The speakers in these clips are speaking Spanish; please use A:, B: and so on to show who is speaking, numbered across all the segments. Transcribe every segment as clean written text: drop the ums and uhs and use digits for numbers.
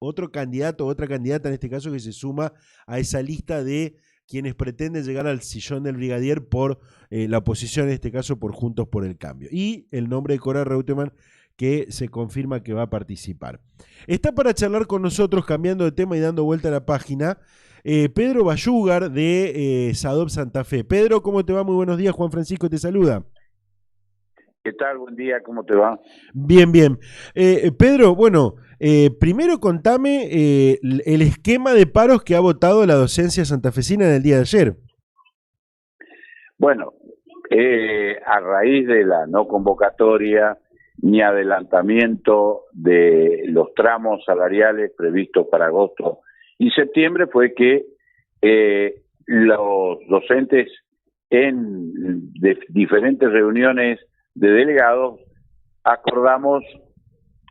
A: otro candidato o otra candidata en este caso que se suma a esa lista de quienes pretenden llegar al sillón del brigadier por la oposición, en este caso por Juntos por el Cambio. Y el nombre de Cora Reutemann, que se confirma que va a participar. Está para charlar con nosotros, cambiando de tema y dando vuelta a la página, Pedro Bayúgar de SADOP Santa Fe. Pedro, ¿cómo te va? Muy buenos días, Juan Francisco te saluda.
B: ¿Qué tal? Buen día, ¿cómo te va?
A: Bien, bien. Pedro, bueno, primero contame el esquema de paros que ha votado la docencia santafesina en el día de ayer.
B: Bueno, a raíz de la no convocatoria ni adelantamiento de los tramos salariales previstos para agosto y septiembre fue que los docentes en diferentes reuniones de delegados acordamos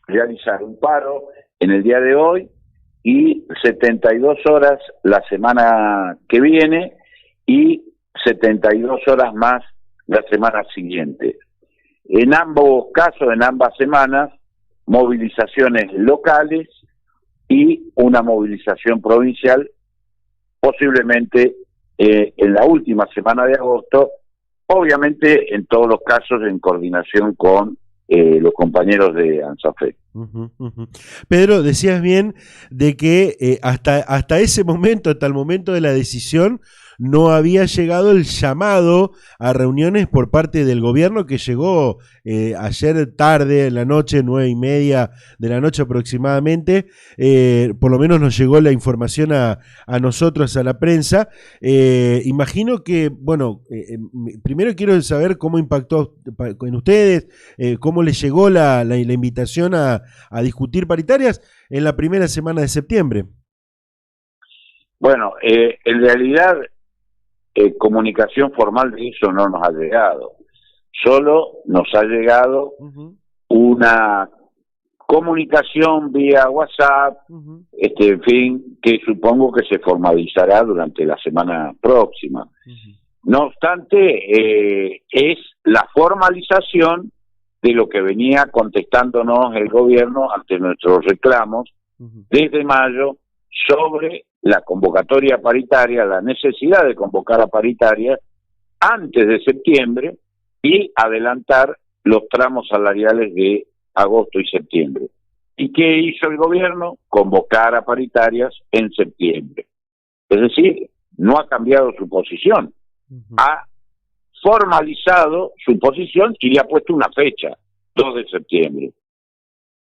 B: realizar un paro en el día de hoy y 72 horas la semana que viene y 72 horas más la semana siguiente. En ambos casos, en ambas semanas, movilizaciones locales y una movilización provincial, posiblemente en la última semana de agosto, obviamente en todos los casos en coordinación con los compañeros de ANSAFE.
A: Pedro, decías bien de que hasta ese momento, hasta el momento de la decisión, no había llegado el llamado a reuniones por parte del gobierno, que llegó ayer tarde, en la noche, 9:30 de la noche aproximadamente. Por lo menos nos llegó la información a nosotros, a la prensa. Imagino que, bueno, primero quiero saber cómo impactó en ustedes, cómo les llegó la invitación a discutir paritarias en la primera semana de septiembre.
B: Bueno, en realidad comunicación formal de eso no nos ha llegado. Solo nos ha llegado una comunicación vía WhatsApp, en fin, que supongo que se formalizará durante la semana próxima. No obstante, es la formalización de lo que venía contestándonos el gobierno ante nuestros reclamos desde mayo sobre la convocatoria paritaria, la necesidad de convocar a paritarias antes de septiembre y adelantar los tramos salariales de agosto y septiembre. ¿Y qué hizo el gobierno? Convocar a paritarias en septiembre. Es decir, no ha cambiado su posición, ha formalizado su posición y le ha puesto una fecha, 2 de septiembre.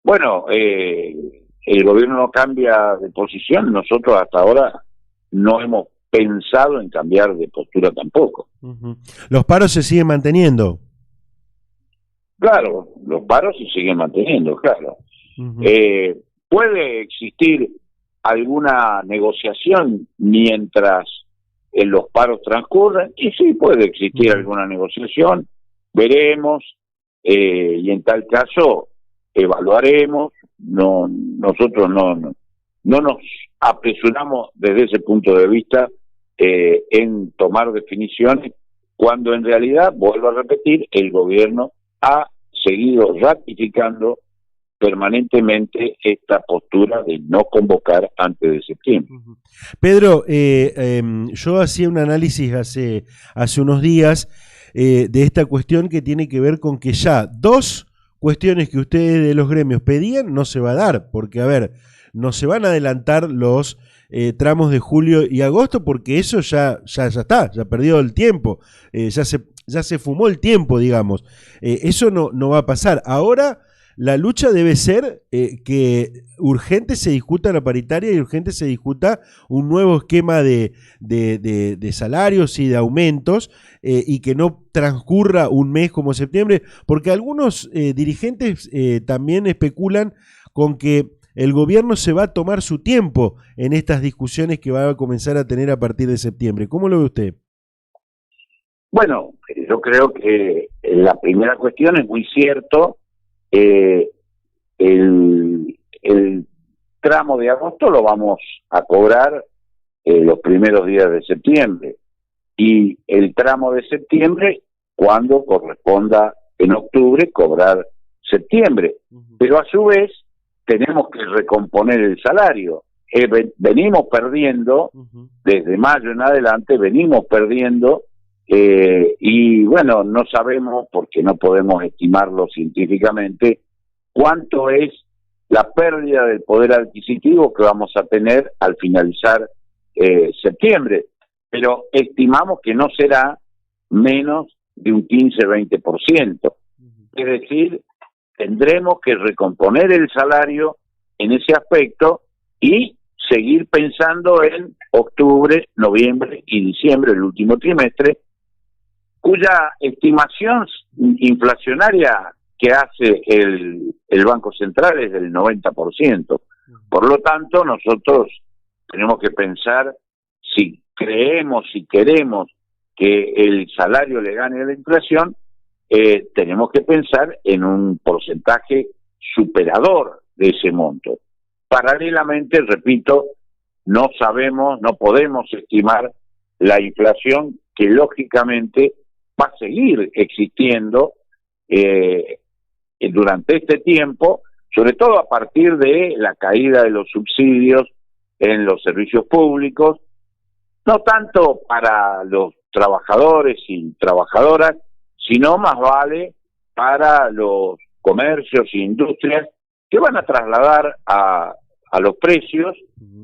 B: Bueno, el gobierno no cambia de posición, nosotros hasta ahora no hemos pensado en cambiar de postura tampoco.
A: ¿Los paros se siguen manteniendo?
B: Claro, los paros se siguen manteniendo, claro. ¿Puede existir alguna negociación mientras los paros transcurren? Y sí, puede existir alguna negociación, veremos, y en tal caso evaluaremos. Nosotros no nos apresuramos desde ese punto de vista en tomar definiciones, cuando en realidad, vuelvo a repetir, el gobierno ha seguido ratificando permanentemente esta postura de no convocar antes de septiembre.
A: Pedro, yo hacía un análisis hace unos días de esta cuestión que tiene que ver con que ya dos cuestiones que ustedes de los gremios pedían no se va a dar, porque, a ver, no se van a adelantar los tramos de julio y agosto, porque eso ya está, ya perdió el tiempo, ya se fumó el tiempo, digamos. Eso no va a pasar. Ahora la lucha debe ser que urgente se discuta la paritaria y urgente se discuta un nuevo esquema de salarios y de aumentos, y que no transcurra un mes como septiembre, porque algunos dirigentes también especulan con que el gobierno se va a tomar su tiempo en estas discusiones que va a comenzar a tener a partir de septiembre. ¿Cómo lo ve usted?
B: Bueno, yo creo que la primera cuestión es muy cierto. El tramo de agosto lo vamos a cobrar los primeros días de septiembre, y el tramo de septiembre cuando corresponda en octubre cobrar septiembre. Pero a su vez tenemos que recomponer el salario. Venimos perdiendo, desde mayo en adelante venimos perdiendo, y bueno, no sabemos, porque no podemos estimarlo científicamente, cuánto es la pérdida del poder adquisitivo que vamos a tener al finalizar septiembre, pero estimamos que no será menos de un 15-20%. Es decir, tendremos que recomponer el salario en ese aspecto y seguir pensando en octubre, noviembre y diciembre, el último trimestre, cuya estimación inflacionaria que hace el Banco Central es del 90%. Por lo tanto, nosotros tenemos que pensar si creemos, si queremos que el salario le gane a la inflación, tenemos que pensar en un porcentaje superador de ese monto. Paralelamente, repito, no sabemos, no podemos estimar la inflación que lógicamente va a seguir existiendo durante este tiempo, sobre todo a partir de la caída de los subsidios en los servicios públicos, no tanto para los trabajadores y trabajadoras, sino más vale para los comercios e industrias que van a trasladar a los precios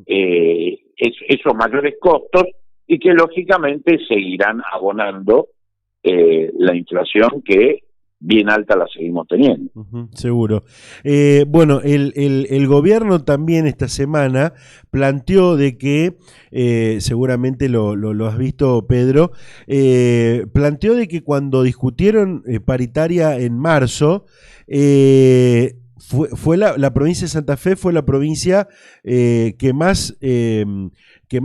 B: esos mayores costos y que lógicamente seguirán abonando la inflación que bien alta la seguimos teniendo.
A: Seguro. Bueno, el gobierno también esta semana planteó de que, seguramente lo has visto, Pedro, planteó de que cuando discutieron paritaria en marzo, fue la provincia de Santa Fe fue la provincia que más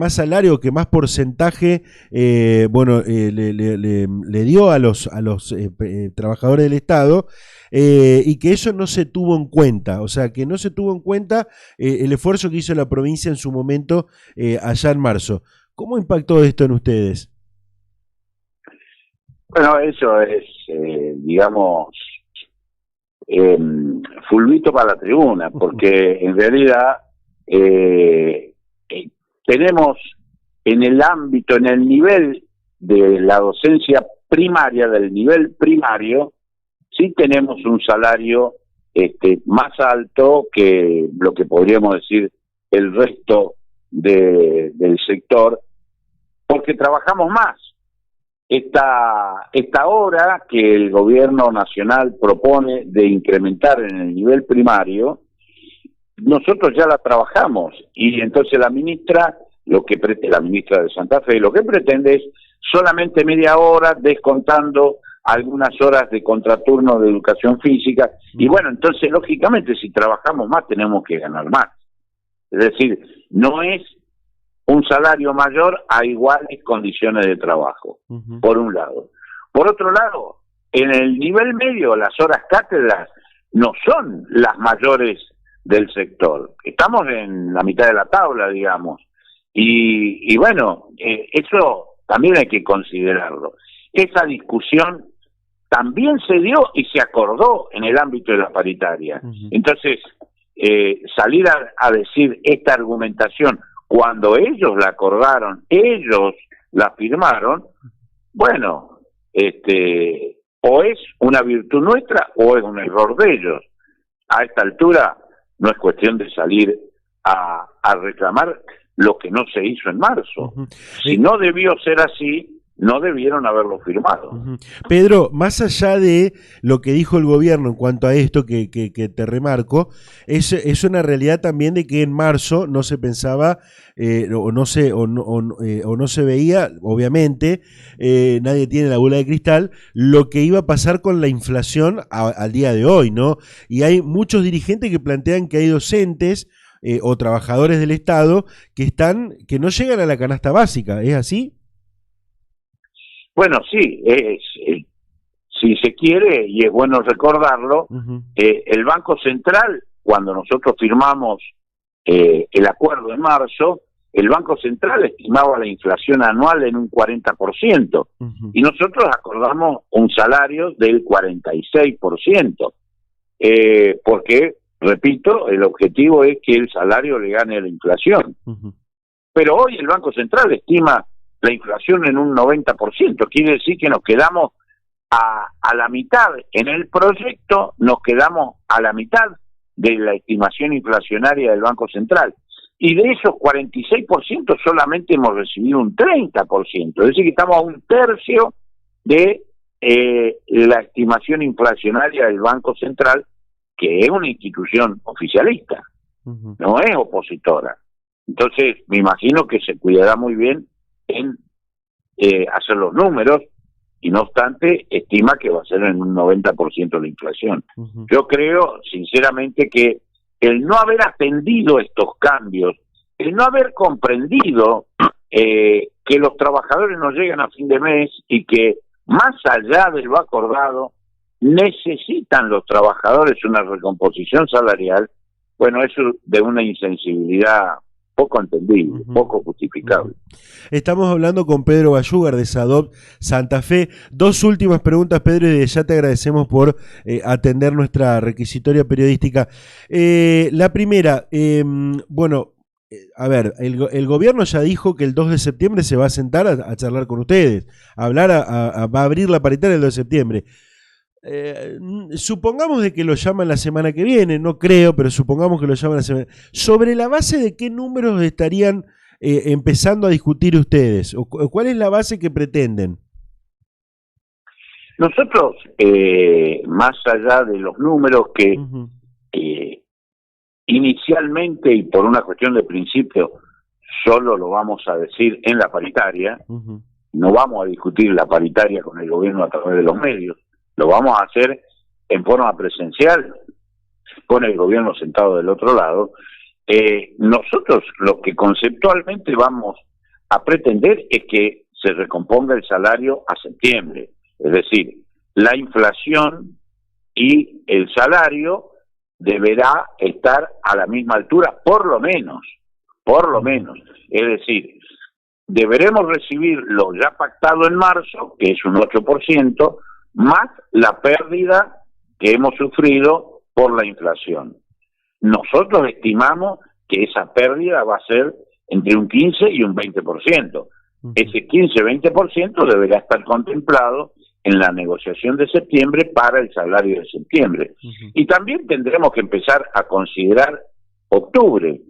A: salario, que más porcentaje le dio a los trabajadores del Estado, y que eso no se tuvo en cuenta, o sea, que no se tuvo en cuenta el esfuerzo que hizo la provincia en su momento allá en marzo. ¿Cómo impactó esto en ustedes?
B: Bueno, eso es, digamos, fulbito para la tribuna, porque en realidad tenemos en el ámbito, en el nivel de la docencia primaria, del nivel primario, sí tenemos un salario más alto que lo que podríamos decir el resto del sector, porque trabajamos más. Esta hora que el gobierno nacional propone de incrementar en el nivel primario, nosotros ya la trabajamos, y entonces la ministra de Santa Fe, lo que pretende es solamente media hora, descontando algunas horas de contraturno de educación física, y bueno, entonces lógicamente si trabajamos más tenemos que ganar más. Es decir, no es un salario mayor a iguales condiciones de trabajo, por un lado. Por otro lado, en el nivel medio, las horas cátedras no son las mayores del sector. Estamos en la mitad de la tabla, digamos. Y bueno, eso también hay que considerarlo. Esa discusión también se dio y se acordó en el ámbito de la paritaria. Entonces, salir a decir esta argumentación cuando ellos la acordaron, ellos la firmaron, bueno, o es una virtud nuestra o es un error de ellos. A esta altura no es cuestión de salir a reclamar lo que no se hizo en marzo. Si no debió ser así, no debieron haberlo firmado.
A: Pedro, más allá de lo que dijo el gobierno en cuanto a esto que te remarco, es una realidad también de que en marzo no se pensaba o no se veía, obviamente, nadie tiene la bola de cristal, lo que iba a pasar con la inflación al día de hoy, ¿no? Y hay muchos dirigentes que plantean que hay docentes o trabajadores del Estado que no llegan a la canasta básica. ¿Es así?
B: Bueno, sí, si se quiere, y es bueno recordarlo, el Banco Central, cuando nosotros firmamos el acuerdo en marzo, el Banco Central estimaba la inflación anual en un 40%, y nosotros acordamos un salario del 46%, porque repito, el objetivo es que el salario le gane a la inflación. Pero hoy el Banco Central estima la inflación en un 90%, quiere decir que nos quedamos a la mitad. En el proyecto nos quedamos a la mitad de la estimación inflacionaria del Banco Central. Y de esos 46% solamente hemos recibido un 30%. Es decir, que estamos a un tercio de la estimación inflacionaria del Banco Central, que es una institución oficialista, no es opositora. Entonces, me imagino que se cuidará muy bien en hacer los números, y no obstante, estima que va a ser en un 90% la inflación. Yo creo, sinceramente, que el no haber atendido estos cambios, el no haber comprendido que los trabajadores no llegan a fin de mes y que más allá de lo acordado, necesitan los trabajadores una recomposición salarial, bueno, eso de una insensibilidad poco entendible, poco justificable.
A: Estamos hablando con Pedro Bayúgar de SADOP Santa Fe. Dos últimas preguntas, Pedro, y ya te agradecemos por atender nuestra requisitoria periodística. La primera, bueno, a ver, el gobierno ya dijo que el 2 de septiembre se va a sentar a charlar con ustedes, a hablar, va a abrir la paritaria el 2 de septiembre. Supongamos de que lo llaman la semana que viene, no creo, pero supongamos que lo llaman la semana. ¿Sobre la base de qué números estarían empezando a discutir ustedes? ¿O cuál es la base que pretenden?
B: Nosotros, más allá de los números que inicialmente y por una cuestión de principio solo lo vamos a decir en la paritaria, no vamos a discutir la paritaria con el gobierno a través de los medios, lo vamos a hacer en forma presencial, con el gobierno sentado del otro lado. Nosotros lo que conceptualmente vamos a pretender es que se recomponga el salario a septiembre, es decir, la inflación y el salario deberá estar a la misma altura, por lo menos, es decir, deberemos recibir lo ya pactado en marzo, que es un 8%, más la pérdida que hemos sufrido por la inflación. Nosotros estimamos que esa pérdida va a ser entre un 15 y un 20%. Ese 15-20% deberá estar contemplado en la negociación de septiembre para el salario de septiembre. Y también tendremos que empezar a considerar octubre,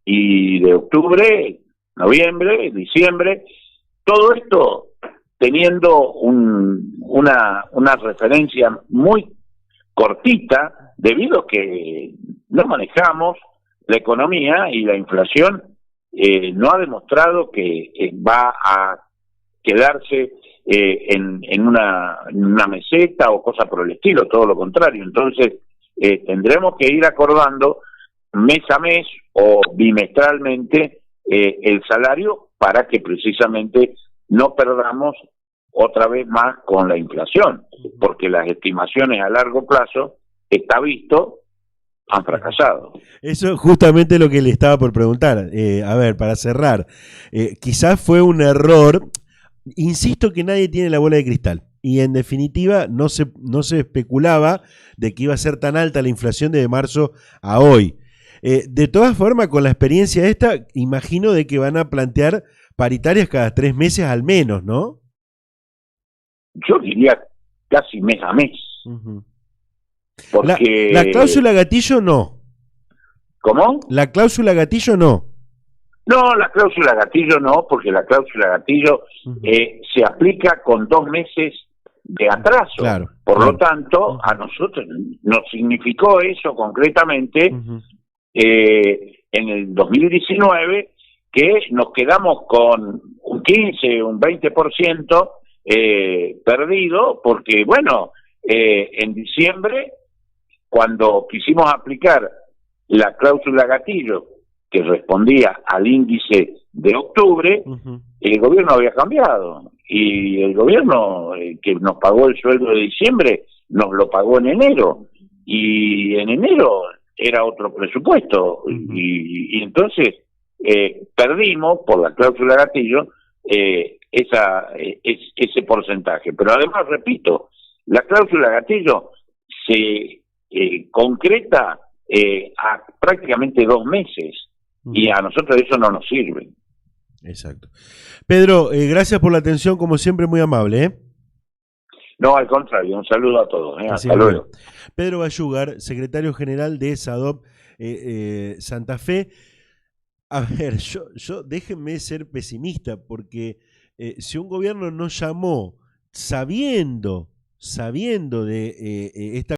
B: y de octubre, noviembre, diciembre, todo esto teniendo una referencia muy cortita, debido a que no manejamos la economía y la inflación no ha demostrado que va a quedarse en una meseta o cosa por el estilo, todo lo contrario. Entonces tendremos que ir acordando mes a mes o bimestralmente el salario para que precisamente no perdamos otra vez más con la inflación, porque las estimaciones a largo plazo, está visto, han fracasado.
A: Eso es justamente lo que le estaba por preguntar. A ver, para cerrar, quizás fue un error. Insisto que nadie tiene la bola de cristal y en definitiva no se especulaba de que iba a ser tan alta la inflación de marzo a hoy. De todas formas, con la experiencia esta, imagino de que van a plantear paritarias cada 3 meses al menos, ¿no?
B: Yo diría casi mes a mes. Porque
A: la cláusula gatillo no.
B: ¿Cómo?
A: La cláusula gatillo no.
B: No, la cláusula gatillo no, porque la cláusula gatillo se aplica con 2 meses de atraso.
A: Claro,
B: Por lo tanto, a nosotros nos significó eso concretamente en el 2019, que nos quedamos con un 15, un 20% perdido, porque bueno, en diciembre, cuando quisimos aplicar la cláusula gatillo, que respondía al índice de octubre, el gobierno había cambiado, y el gobierno que nos pagó el sueldo de diciembre, nos lo pagó en enero, y en enero era otro presupuesto, y entonces perdimos por la cláusula gatillo ese porcentaje. Pero además, repito, la cláusula gatillo se concreta a prácticamente 2 meses, y a nosotros eso no nos sirve.
A: Exacto. Pedro, gracias por la atención, como siempre, muy amable, ¿eh?
B: No, al contrario, un saludo a todos. Hasta luego.
A: Pedro Bayugar, secretario general de SADOP Santa Fe. A ver, yo déjenme ser pesimista, porque si un gobierno no llamó sabiendo de esta